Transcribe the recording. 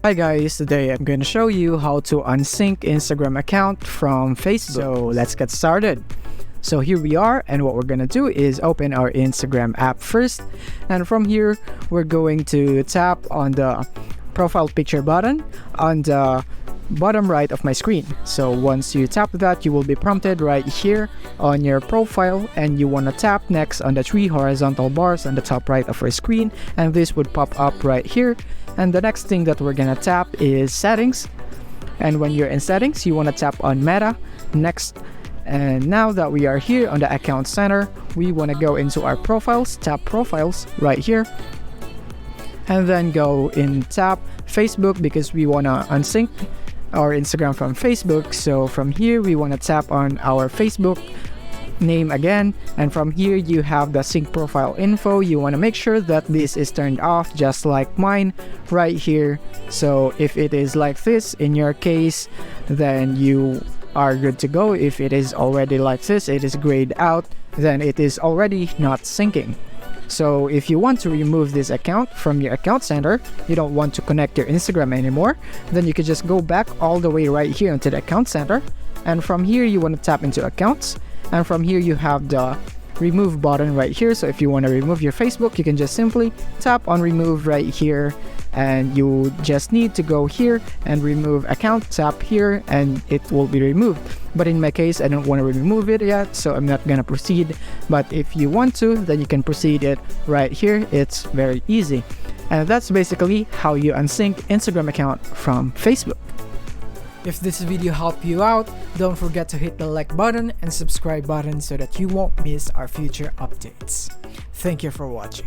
Hi guys, today I'm going to show you how to unsync Instagram account from Facebook. So let's get started. So here we are, and what we're going to do is open our Instagram app first, and from here we're going to tap on the profile picture button on the bottom right of my screen. So once you tap that, you will be prompted right here on your profile, and you want to tap next on the three horizontal bars on the top right of your screen, and this would pop up right here. And the next thing that we're gonna tap is settings, and when you're in settings you want to tap on meta next. And now that we are here on the account center, we want to go into our profiles, tap profiles right here, and then go in tap Facebook because we want to unsync our Instagram from Facebook. So from here we want to tap on our Facebook name again, and from here you have the sync profile info. You want to make sure that this is turned off, just like mine right here. So if it is like this in your case, then you are good to go. If it is already like this, it is grayed out, then it is already not syncing. So if you want to remove this account from your account center, you don't want to connect your Instagram anymore, then you can just go back all the way right here into the account center, and from here you want to tap into accounts, and from here you have the remove button right here. So if you want to remove your Facebook, you can just simply tap on remove right here, and you just need to go here and remove account, tap here, and it will be removed. But in my case, I don't want to remove it yet, so I'm not gonna proceed. But if you want to, then you can proceed it right here. It's very easy, and that's basically how you unsync Instagram account from Facebook. If this video helped you out, don't forget to hit the like button and subscribe button so that you won't miss our future updates. Thank you for watching.